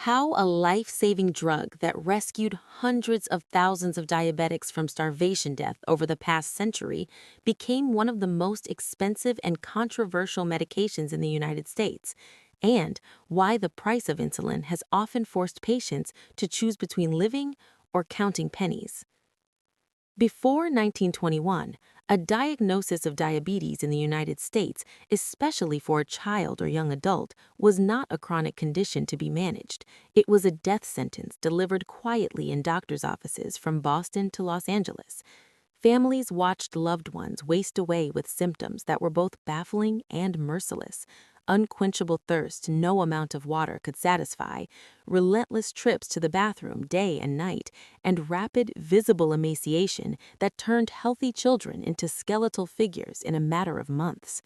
How a life-saving drug that rescued hundreds of thousands of diabetics from starvation death over the past century became one of the most expensive and controversial medications in the United States, and why the price of insulin has often forced patients to choose between living or counting pennies. Before 1921, a diagnosis of diabetes in the United States, especially for a child or young adult, was not a chronic condition to be managed. It was a death sentence delivered quietly in doctors' offices from Boston to Los Angeles. Families watched loved ones waste away with symptoms that were both baffling and merciless. Unquenchable thirst no amount of water could satisfy, relentless trips to the bathroom day and night, and rapid, visible emaciation that turned healthy children into skeletal figures in a matter of months.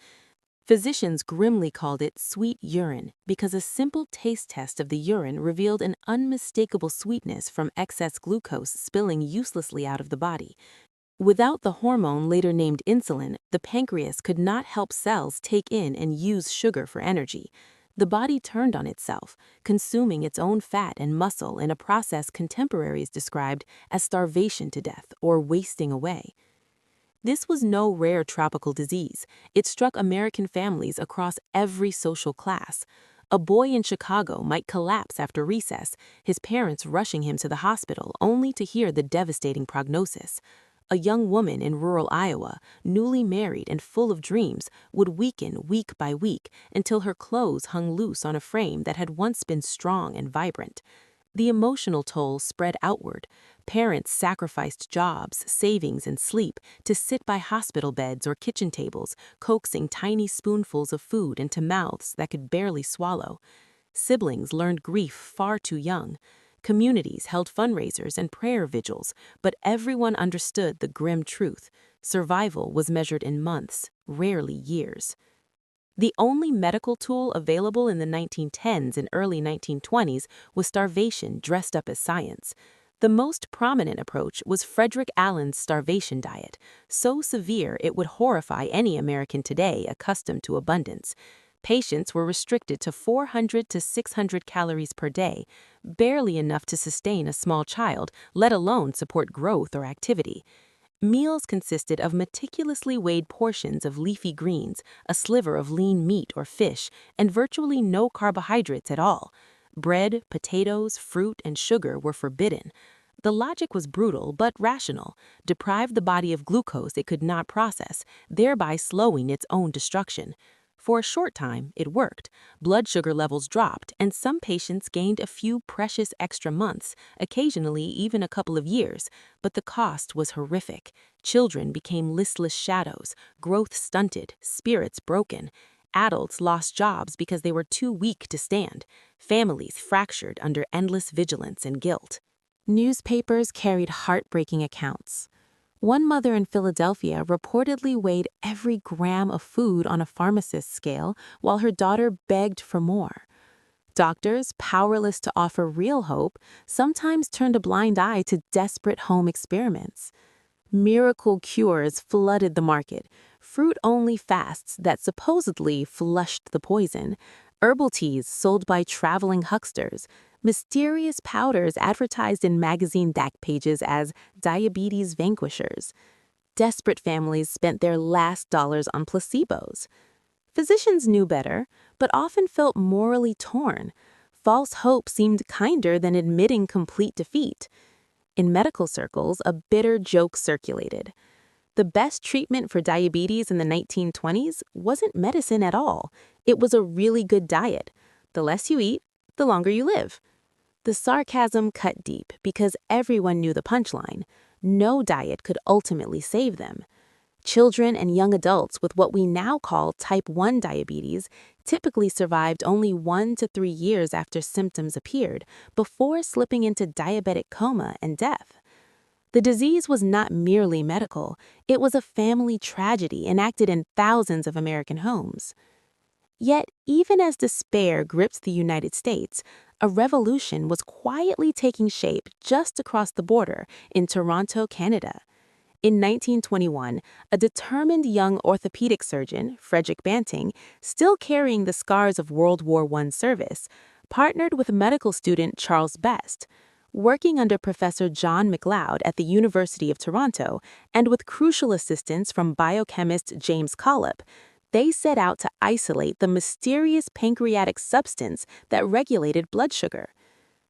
Physicians grimly called it sweet urine because a simple taste test of the urine revealed an unmistakable sweetness from excess glucose spilling uselessly out of the body. Without the hormone later named insulin, the pancreas could not help cells take in and use sugar for energy. The body turned on itself, consuming its own fat and muscle in a process contemporaries described as starvation to death or wasting away. This was no rare tropical disease. It struck American families across every social class. A boy in Chicago might collapse after recess, his parents rushing him to the hospital only to hear the devastating prognosis. A young woman in rural Iowa, newly married and full of dreams, would weaken week by week until her clothes hung loose on a frame that had once been strong and vibrant. The emotional toll spread outward. Parents sacrificed jobs, savings, and sleep to sit by hospital beds or kitchen tables, coaxing tiny spoonfuls of food into mouths that could barely swallow. Siblings learned grief far too young. Communities held fundraisers and prayer vigils, but everyone understood the grim truth. Survival was measured in months, rarely years. The only medical tool available in the 1910s and early 1920s was starvation dressed up as science. The most prominent approach was Frederick Allen's starvation diet, so severe it would horrify any American today accustomed to abundance. Patients were restricted to 400 to 600 calories per day, barely enough to sustain a small child, let alone support growth or activity. Meals consisted of meticulously weighed portions of leafy greens, a sliver of lean meat or fish, and virtually no carbohydrates at all. Bread, potatoes, fruit, and sugar were forbidden. The logic was brutal but rational: deprive the body of glucose it could not process, thereby slowing its own destruction. For a short time, it worked. Blood sugar levels dropped, and some patients gained a few precious extra months, occasionally even a couple of years. But the cost was horrific. Children became listless shadows, growth stunted, spirits broken. Adults lost jobs because they were too weak to stand. Families fractured under endless vigilance and guilt. Newspapers carried heartbreaking accounts. One mother in Philadelphia reportedly weighed every gram of food on a pharmacist's scale while her daughter begged for more. Doctors, powerless to offer real hope, sometimes turned a blind eye to desperate home experiments. Miracle cures flooded the market, fruit-only fasts that supposedly flushed the poison, herbal teas sold by traveling hucksters, mysterious powders advertised in magazine back pages as diabetes vanquishers. Desperate families spent their last dollars on placebos. Physicians knew better, but often felt morally torn. False hope seemed kinder than admitting complete defeat. In medical circles, a bitter joke circulated. The best treatment for diabetes in the 1920s wasn't medicine at all. It was a really good diet. The less you eat, the longer you live. The sarcasm cut deep because everyone knew the punchline: no diet could ultimately save them. Children and young adults with what we now call type 1 diabetes typically survived only 1 to 3 years after symptoms appeared, before slipping into diabetic coma and death. The disease was not merely medical, it was a family tragedy enacted in thousands of American homes. Yet, even as despair gripped the United States, a revolution was quietly taking shape just across the border in Toronto, Canada. In 1921, a determined young orthopedic surgeon, Frederick Banting, still carrying the scars of World War I service, partnered with medical student Charles Best, working under Professor John Macleod at the University of Toronto, and with crucial assistance from biochemist James Collip. They set out to isolate the mysterious pancreatic substance that regulated blood sugar.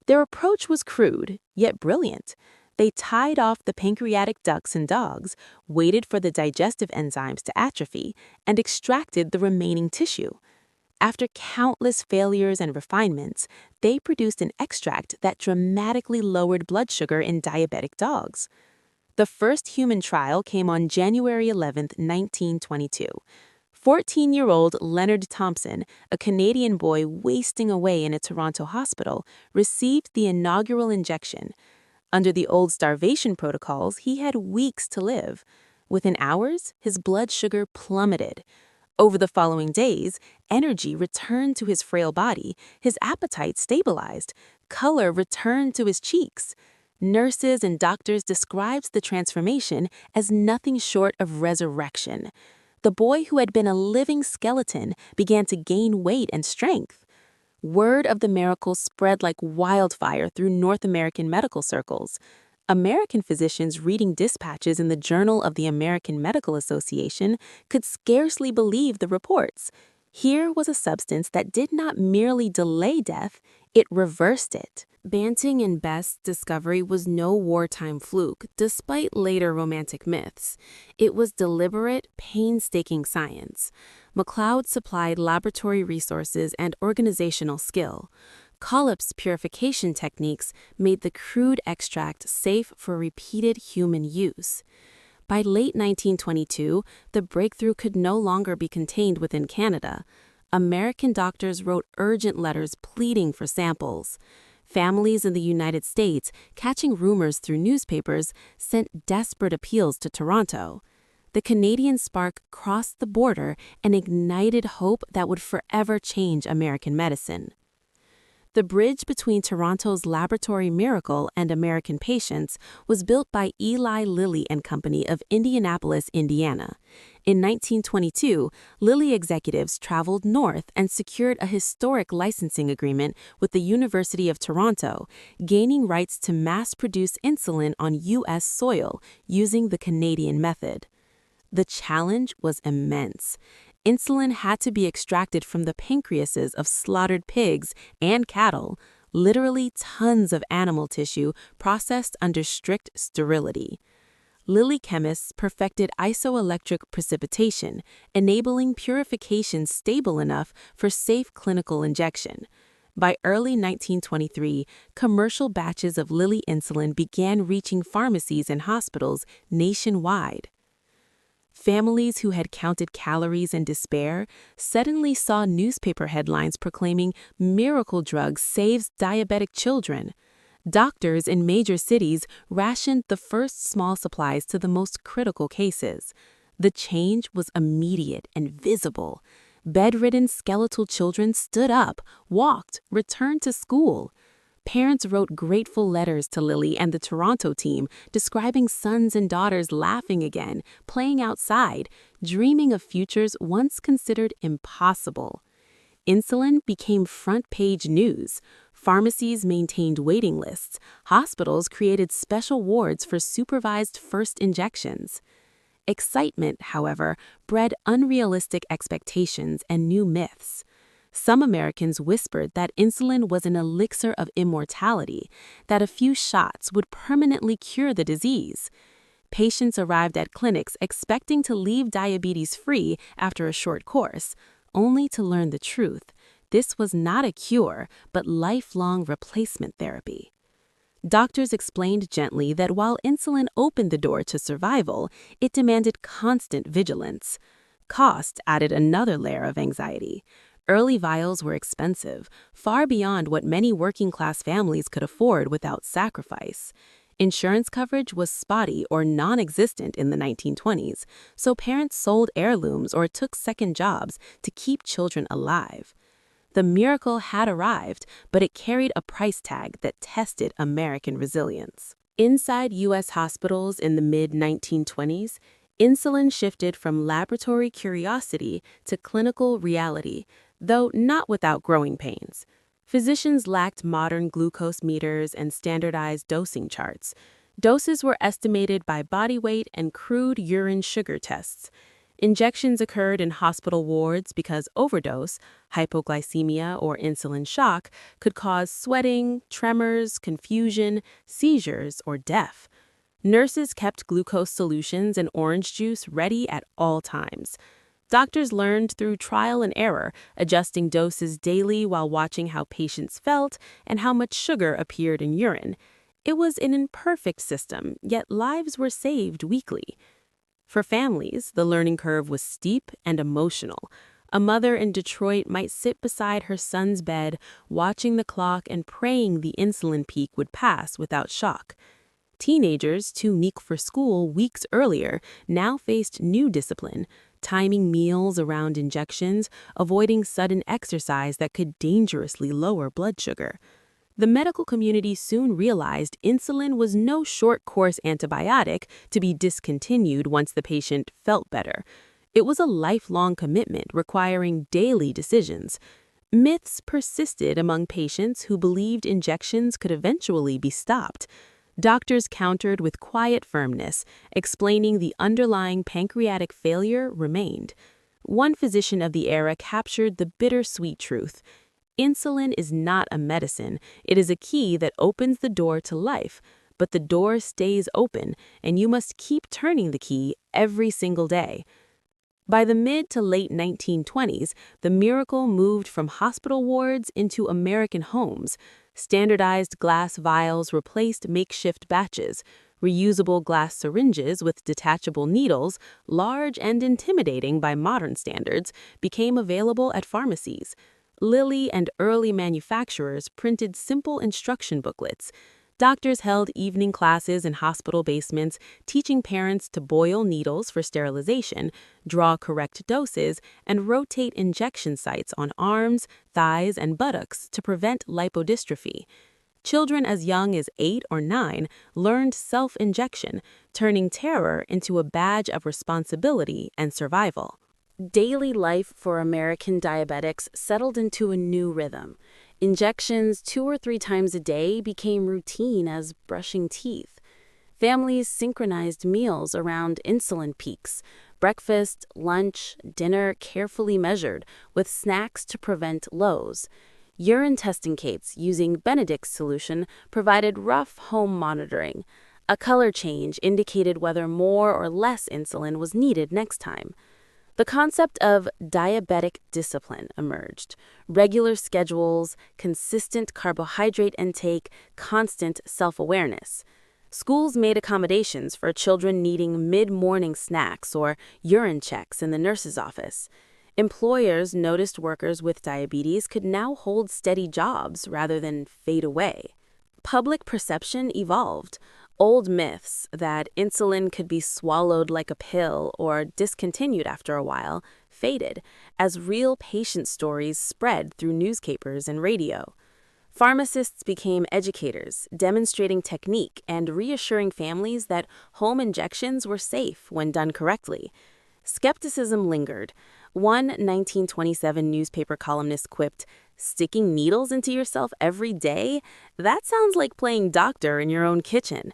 Their approach was crude, yet brilliant. They tied off the pancreatic ducts in dogs, waited for the digestive enzymes to atrophy, and extracted the remaining tissue. After countless failures and refinements, they produced an extract that dramatically lowered blood sugar in diabetic dogs. The first human trial came on January 11, 1922. 14-year-old Leonard Thompson, a Canadian boy wasting away in a Toronto hospital, received the inaugural injection. Under the old starvation protocols, he had weeks to live. Within hours, his blood sugar plummeted. Over the following days, energy returned to his frail body, his appetite stabilized, color returned to his cheeks. Nurses and doctors described the transformation as nothing short of resurrection. The boy who had been a living skeleton began to gain weight and strength. Word of the miracle spread like wildfire through North American medical circles. American physicians reading dispatches in the Journal of the American Medical Association could scarcely believe the reports. Here was a substance that did not merely delay death, it reversed it. Banting and Best's discovery was no wartime fluke, despite later romantic myths. It was deliberate, painstaking science. Macleod supplied laboratory resources and organizational skill. Collip's purification techniques made the crude extract safe for repeated human use. By late 1922, the breakthrough could no longer be contained within Canada. American doctors wrote urgent letters pleading for samples. Families in the United States, catching rumors through newspapers, sent desperate appeals to Toronto. The Canadian spark crossed the border and ignited hope that would forever change American medicine. The bridge between Toronto's laboratory miracle and American patients was built by Eli Lilly and Company of Indianapolis, Indiana. In 1922, Lilly executives traveled north and secured a historic licensing agreement with the University of Toronto, gaining rights to mass-produce insulin on U.S. soil using the Canadian method. The challenge was immense. Insulin had to be extracted from the pancreases of slaughtered pigs and cattle, literally tons of animal tissue processed under strict sterility. Lilly chemists perfected isoelectric precipitation, enabling purification stable enough for safe clinical injection. By early 1923, commercial batches of Lilly insulin began reaching pharmacies and hospitals nationwide. Families who had counted calories in despair suddenly saw newspaper headlines proclaiming miracle drug saves diabetic children. Doctors in major cities rationed the first small supplies to the most critical cases. The change was immediate and visible. Bedridden skeletal children stood up, walked, returned to school. Parents wrote grateful letters to Lilly and the Toronto team, describing sons and daughters laughing again, playing outside, dreaming of futures once considered impossible. Insulin became front-page news. Pharmacies maintained waiting lists. Hospitals created special wards for supervised first injections. Excitement, however, bred unrealistic expectations and new myths. Some Americans whispered that insulin was an elixir of immortality, that a few shots would permanently cure the disease. Patients arrived at clinics expecting to leave diabetes free after a short course, only to learn the truth. This was not a cure, but lifelong replacement therapy. Doctors explained gently that while insulin opened the door to survival, it demanded constant vigilance. Cost added another layer of anxiety. Early vials were expensive, far beyond what many working-class families could afford without sacrifice. Insurance coverage was spotty or non-existent in the 1920s, so parents sold heirlooms or took second jobs to keep children alive. The miracle had arrived, but it carried a price tag that tested American resilience. Inside U.S. hospitals in the mid-1920s, insulin shifted from laboratory curiosity to clinical reality, though not without growing pains. Physicians lacked modern glucose meters and standardized dosing charts. Doses were estimated by body weight and crude urine sugar tests. Injections occurred in hospital wards because overdose, hypoglycemia, or insulin shock could cause sweating, tremors, confusion, seizures, or death. Nurses kept glucose solutions and orange juice ready at all times. Doctors learned through trial and error, adjusting doses daily while watching how patients felt and how much sugar appeared in urine. It was an imperfect system, yet lives were saved weekly. For families, the learning curve was steep and emotional. A mother in Detroit might sit beside her son's bed, watching the clock and praying the insulin peak would pass without shock. Teenagers, too meek for school weeks earlier, now faced new discipline, timing meals around injections, avoiding sudden exercise that could dangerously lower blood sugar. The medical community soon realized insulin was no short-course antibiotic to be discontinued once the patient felt better. It was a lifelong commitment requiring daily decisions. Myths persisted among patients who believed injections could eventually be stopped. Doctors countered with quiet firmness, explaining the underlying pancreatic failure remained. One physician of the era captured the bittersweet truth. Insulin is not a medicine, it is a key that opens the door to life, but the door stays open, and you must keep turning the key every single day. By the mid to late 1920s, the miracle moved from hospital wards into American homes. Standardized glass vials replaced makeshift batches. Reusable glass syringes with detachable needles, large and intimidating by modern standards, became available at pharmacies. Lilly and early manufacturers printed simple instruction booklets. Doctors held evening classes in hospital basements, teaching parents to boil needles for sterilization, draw correct doses, and rotate injection sites on arms, thighs, and buttocks to prevent lipodystrophy. Children as young as 8 or 9 learned self-injection, turning terror into a badge of responsibility and survival. Daily life for American diabetics settled into a new rhythm. Injections 2 or 3 times a day became routine as brushing teeth. Families synchronized meals around insulin peaks, breakfast, lunch, dinner carefully measured, with snacks to prevent lows. Urine testing kits using Benedict's solution provided rough home monitoring. A color change indicated whether more or less insulin was needed next time. The concept of diabetic discipline emerged. Regular schedules, consistent carbohydrate intake, constant self-awareness. Schools made accommodations for children needing mid-morning snacks or urine checks in the nurse's office. Employers noticed workers with diabetes could now hold steady jobs rather than fade away. Public perception evolved. Old myths that insulin could be swallowed like a pill or discontinued after a while faded as real patient stories spread through newspapers and radio. Pharmacists became educators, demonstrating technique and reassuring families that home injections were safe when done correctly. Skepticism lingered. One 1927 newspaper columnist quipped, "Sticking needles into yourself every day? That sounds like playing doctor in your own kitchen."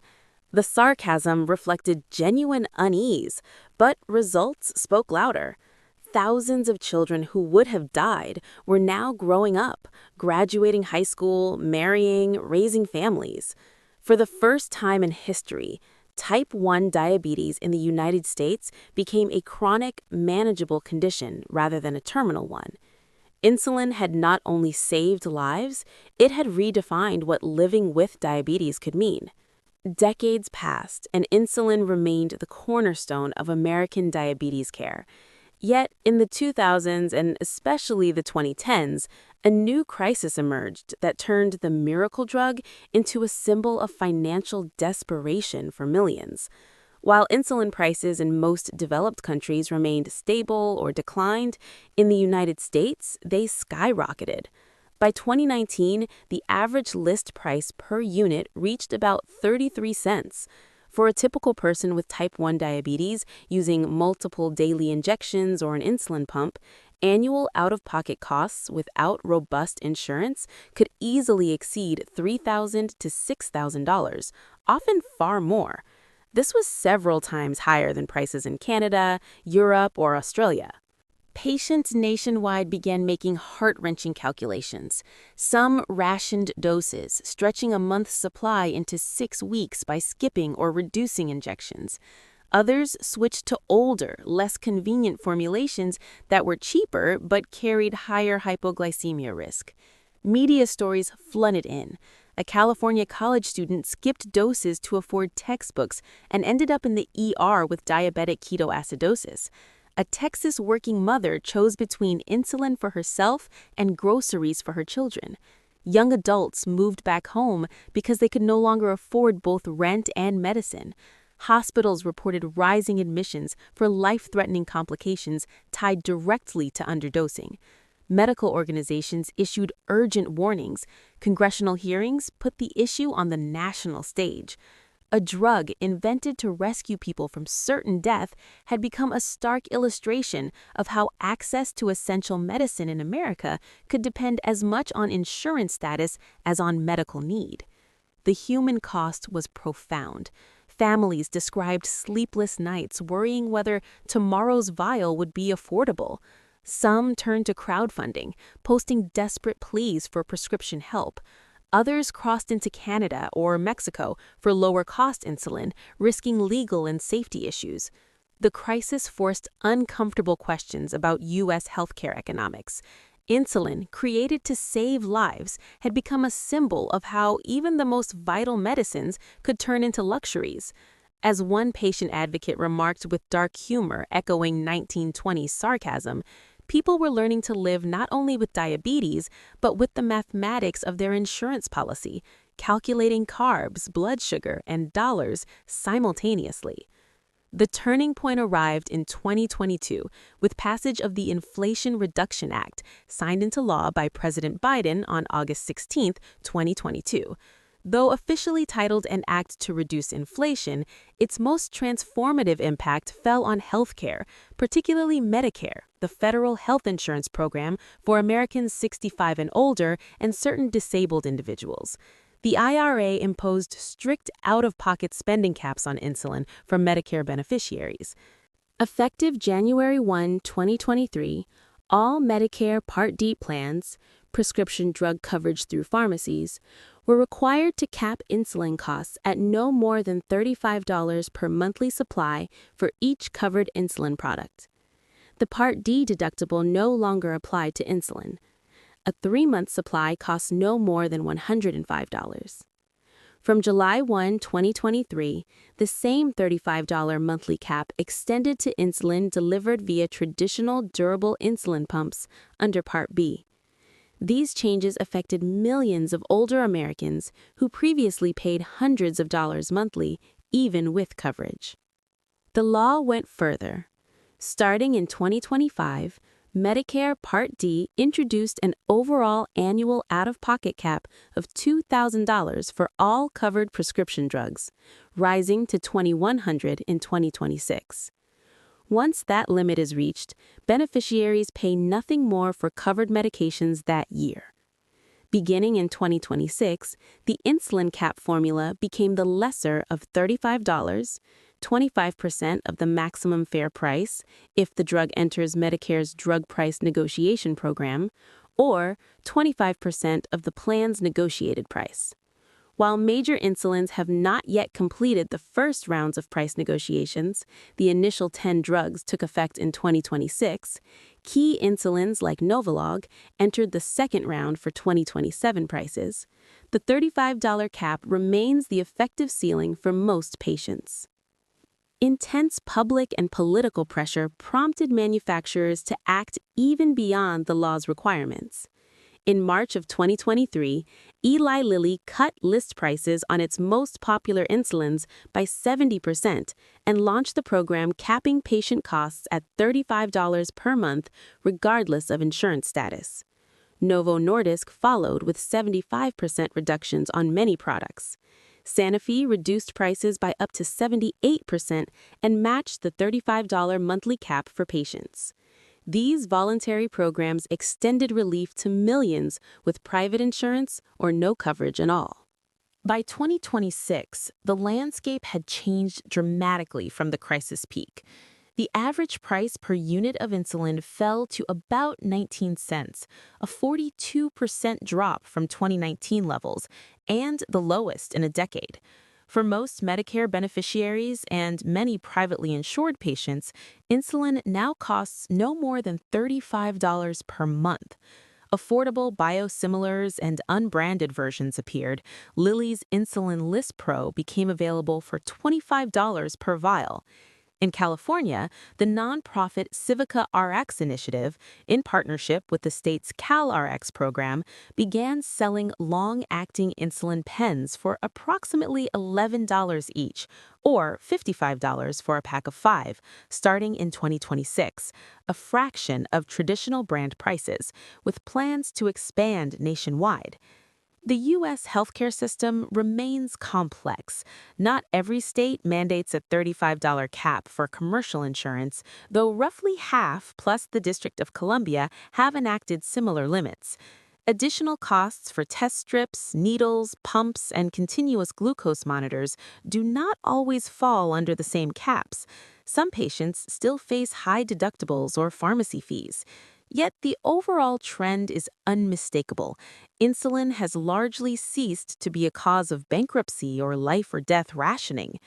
The sarcasm reflected genuine unease, but results spoke louder. Thousands of children who would have died were now growing up, graduating high school, marrying, raising families. For the first time in history, type 1 diabetes in the United States became a chronic, manageable condition rather than a terminal one. Insulin had not only saved lives, it had redefined what living with diabetes could mean. Decades passed, and insulin remained the cornerstone of American diabetes care. Yet, in the 2000s and especially the 2010s, a new crisis emerged that turned the miracle drug into a symbol of financial desperation for millions. While insulin prices in most developed countries remained stable or declined, in the United States, they skyrocketed. By 2019, the average list price per unit reached about 33 cents. For a typical person with type 1 diabetes using multiple daily injections or an insulin pump, Annual out-of-pocket costs without robust insurance could easily exceed $3,000 to $6,000, often far more. This was several times higher than prices in Canada, Europe, or Australia. Patients nationwide began making heart-wrenching calculations. Some rationed doses, stretching a month's supply into 6 weeks by skipping or reducing injections. Others switched to older, less convenient formulations that were cheaper but carried higher hypoglycemia risk. Media stories flooded in. A California college student skipped doses to afford textbooks and ended up in the ER with diabetic ketoacidosis. A Texas working mother chose between insulin for herself and groceries for her children. Young adults moved back home because they could no longer afford both rent and medicine. Hospitals reported rising admissions for life-threatening complications tied directly to underdosing. Medical organizations issued urgent warnings. Congressional hearings put the issue on the national stage. A drug invented to rescue people from certain death had become a stark illustration of how access to essential medicine in America could depend as much on insurance status as on medical need. The human cost was profound. Families described sleepless nights worrying whether tomorrow's vial would be affordable. Some turned to crowdfunding, posting desperate pleas for prescription help. Others crossed into Canada or Mexico for lower-cost insulin, risking legal and safety issues. The crisis forced uncomfortable questions about U.S. healthcare economics. Insulin, created to save lives, had become a symbol of how even the most vital medicines could turn into luxuries. As one patient advocate remarked with dark humor echoing 1920s sarcasm, people were learning to live not only with diabetes, but with the mathematics of their insurance policy, calculating carbs, blood sugar, and dollars simultaneously. The turning point arrived in 2022 with passage of the Inflation Reduction Act, signed into law by President Biden on August 16, 2022. Though officially titled an act to reduce inflation, its most transformative impact fell on healthcare, particularly Medicare, the federal health insurance program for Americans 65 and older and certain disabled individuals. The IRA imposed strict out-of-pocket spending caps on insulin for Medicare beneficiaries. Effective January 1, 2023, all Medicare Part D plans, prescription drug coverage through pharmacies, were required to cap insulin costs at no more than $35 per monthly supply for each covered insulin product. The Part D deductible no longer applied to insulin. A 3-month supply costs no more than $105. From July 1, 2023, the same $35 monthly cap extended to insulin delivered via traditional durable insulin pumps under Part B. These changes affected millions of older Americans who previously paid hundreds of dollars monthly, even with coverage. The law went further. Starting in 2025, Medicare Part D introduced an overall annual out-of-pocket cap of $2,000 for all covered prescription drugs, rising to $2,100 in 2026. Once that limit is reached, beneficiaries pay nothing more for covered medications that year. Beginning in 2026, the insulin cap formula became the lesser of $35, 25% of the maximum fair price if the drug enters Medicare's drug price negotiation program, or 25% of the plan's negotiated price. While major insulins have not yet completed the first rounds of price negotiations, the initial 10 drugs took effect in 2026, key insulins like Novolog entered the second round for 2027 prices. The $35 cap remains the effective ceiling for most patients. Intense public and political pressure prompted manufacturers to act even beyond the law's requirements. In March of 2023, Eli Lilly cut list prices on its most popular insulins by 70% and launched the program capping patient costs at $35 per month regardless of insurance status. Novo Nordisk followed with 75% reductions on many products. Sanofi reduced prices by up to 78% and matched the $35 monthly cap for patients. These voluntary programs extended relief to millions with private insurance or no coverage at all. By 2026, the landscape had changed dramatically from the crisis peak. The average price per unit of insulin fell to about 19 cents, a 42% drop from 2019 levels, and the lowest in a decade. For most Medicare beneficiaries and many privately insured patients, insulin now costs no more than $35 per month. Affordable biosimilars and unbranded versions appeared. Lilly's Insulin List Pro became available for $25 per vial. In California, the nonprofit Civica RX initiative, in partnership with the state's CalRx program, began selling long-acting insulin pens for approximately $11 each, or $55 for a pack of 5, starting in 2026, a fraction of traditional brand prices, with plans to expand nationwide. The U.S. healthcare system remains complex. Not every state mandates a $35 cap for commercial insurance, though roughly half, plus the District of Columbia, have enacted similar limits. Additional costs for test strips, needles, pumps, and continuous glucose monitors do not always fall under the same caps. Some patients still face high deductibles or pharmacy fees. Yet the overall trend is unmistakable. Insulin has largely ceased to be a cause of bankruptcy or life or death rationing.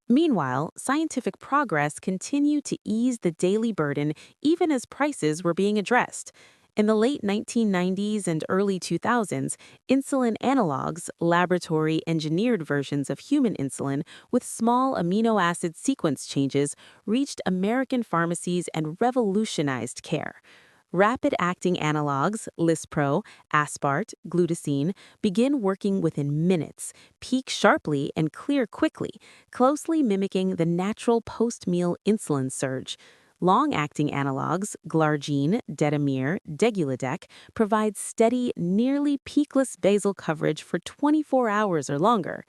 Meanwhile, scientific progress continued to ease the daily burden even as prices were being addressed. In the late 1990s and early 2000s, insulin analogs, laboratory-engineered versions of human insulin with small amino acid sequence changes, reached American pharmacies and revolutionized care. Rapid-acting analogs, Lispro, Aspart, Glutacine, begin working within minutes, peak sharply and clear quickly, closely mimicking the natural post-meal insulin surge. Long-acting analogs, Glargine, Detamir, Degludec, provide steady, nearly peakless basal coverage for 24 hours or longer.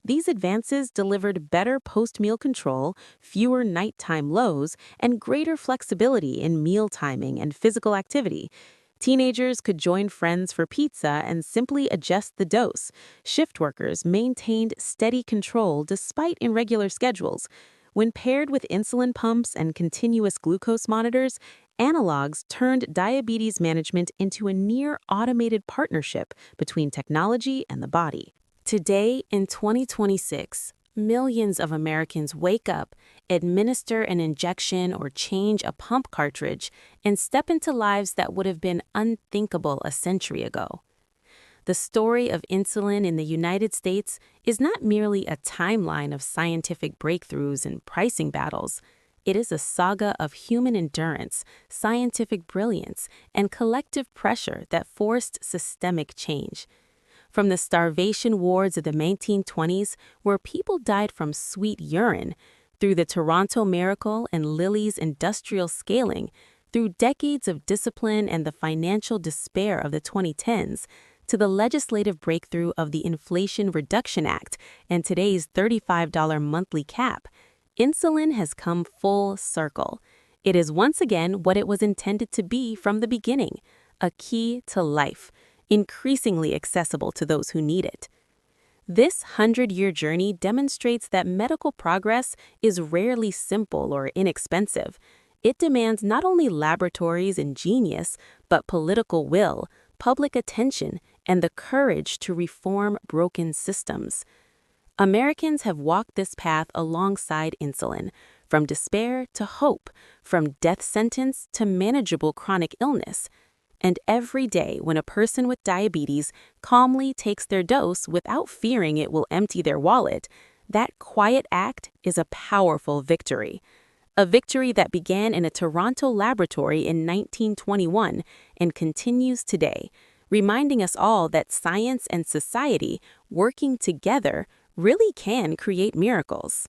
These advances delivered better post-meal control, fewer nighttime lows, and greater flexibility in meal timing and physical activity. Teenagers could join friends for pizza and simply adjust the dose. Shift workers maintained steady control despite irregular schedules. When paired with insulin pumps and continuous glucose monitors, analogs turned diabetes management into a near-automated partnership between technology and the body. Today, in 2026, millions of Americans wake up, administer an injection or change a pump cartridge, and step into lives that would have been unthinkable a century ago. The story of insulin in the United States is not merely a timeline of scientific breakthroughs and pricing battles. It is a saga of human endurance, scientific brilliance, and collective pressure that forced systemic change. From the starvation wards of the 1920s, where people died from sweet urine, through the Toronto Miracle and Lilly's industrial scaling, through decades of discipline and the financial despair of the 2010s, to the legislative breakthrough of the Inflation Reduction Act and today's $35 monthly cap, insulin has come full circle. It is once again what it was intended to be from the beginning, a key to life, increasingly accessible to those who need it. This 100-year journey demonstrates that medical progress is rarely simple or inexpensive. It demands not only laboratories and genius, but political will, public attention, and the courage to reform broken systems. Americans have walked this path alongside insulin, from despair to hope, from death sentence to manageable chronic illness. And every day when a person with diabetes calmly takes their dose without fearing it will empty their wallet, that quiet act is a powerful victory. A victory that began in a Toronto laboratory in 1921 and continues today, reminding us all that science and society, working together, really can create miracles.